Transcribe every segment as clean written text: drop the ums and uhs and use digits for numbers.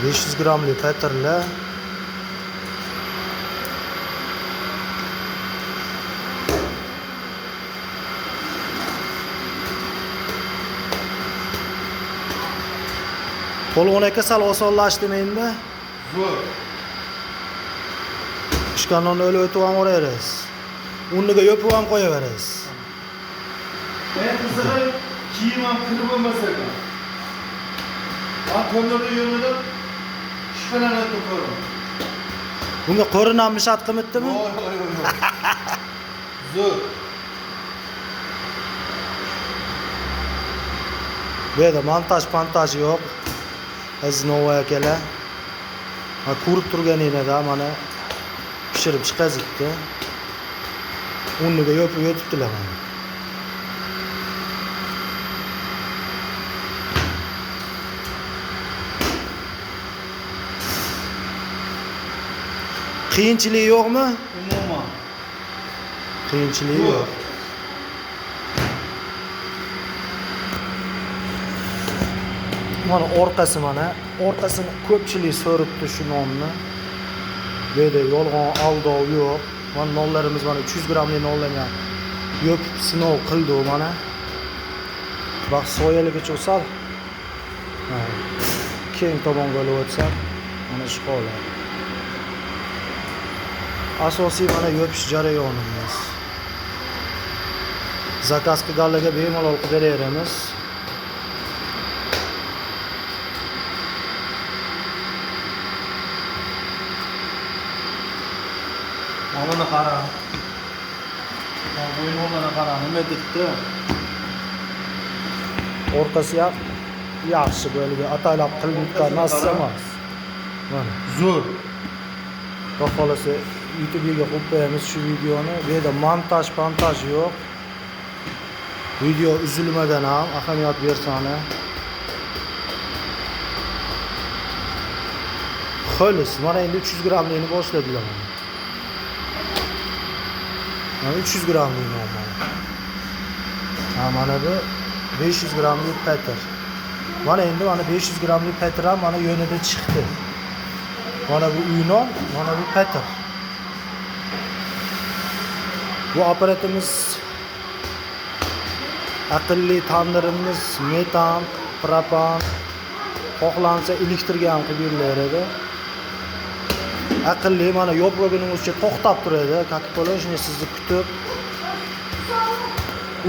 500 gramli petrli. Polvon aka sal osonlashdimi endi? Zo'r. Pishgan nonni o'lib o'tib ham o'raysiz. Unniga yopib ham qo'yaverasiz. Men qizig'i kiyim ham kirib bo'lmasa ekan. Ko'mirni yo'lida shikalanib ko'raman. Bunga qo'rinamni shart qilibdimi? Yo'q. Zo'r. Bu yerda montaj yo'q. Aziz Novvoy akalar. Ko'rib turganingizda mana pishirib chiqazibdi. Unniga yopib o'tibdilar mana. Qiyinchilik yo'qmi? Umuman. Qiyinchilik yo'q. Mana orqasini ko'pchilik so'ribdi shu nonni. Bu yerda yolg'on aldov yo'q. Mana nonlarimiz mana 300 gramli nonlarni yopib sinov qildi mana. Bak soyaligicha sal. Keng tomonga olib o'tsam, mana shu holat. Asosiy mana yopish jarayonimiz. Zakaz qilganlarga bemalol qilib beraveramiz. Mana qara. Bu nonlarni qara, nima debdi? Orqasi ham yaxshi bo'lgan, ataylab qilingan narsa emas. Mana Zo'r. xohlasa YouTube'ga qo'yib qo'yamiz shu videoni. Bu yerda montaj yo'q. Video uzilmagan ham ahamiyat bersani. Xo'lis, mana endi 300 gramlikni boshladilar. Mana 300 gramlik non mana. Mana bu 500 gramlik petr. Mana endi mana 500 gramlik petr ham mana yonida chiqdi. Mana bu uynon, mana bu petr. Bu aparatimiz aqlli tandirimiz metan, propan, xohlansa elektrga ham qilib beriladi. Aqlli mana yo'qliginingizcha to'xtab turadi, как положено sizni kutib.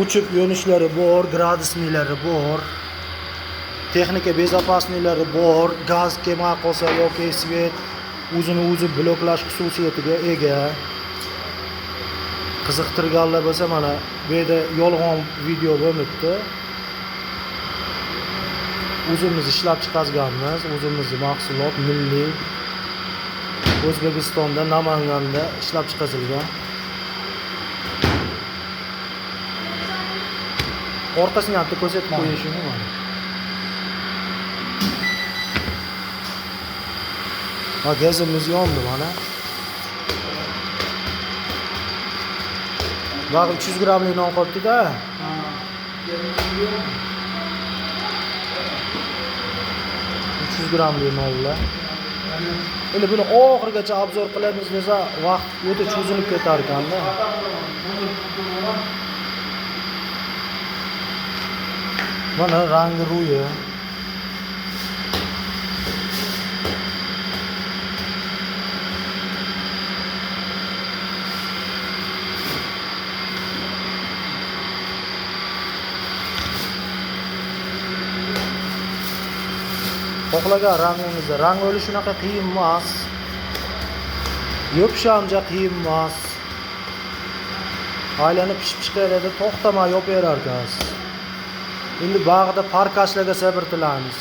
Uchib yonishlari bor, gradusniylari bor. Texnika bezopasniylari bor, gaz kelmay qolsa yoki svet o'zini bloklash xususiyatiga ega. Qiziqtirganlar bo'lsa mana bu yerda yolg'on video bo'libdi. O'zimiz ishlab chiqarganmiz, o'zimizning mahsulot milliy O'zbekistonda Namanganda ishlab chiqarilgan. Orqasini ham ko'rsatib qo'yishim mana. Gazimiz yondi mana. Bak 300 gramlik non qolibdi-da. 300 gramlik nonlar. Endi buni oxirigacha obzor qilamiz desa, vaqt o'ta cho'zilib ketar ekanda. Mana rangi ruyi. Xohlagan rangimizda rang o'lish shunaqa qiyin emas. Yopish ham qiyin emas. Aylanib pishib chiqaradi, to'xtamay yopaverar ekansiz. Endi bag'ida parkashlarga sabr tilaymiz.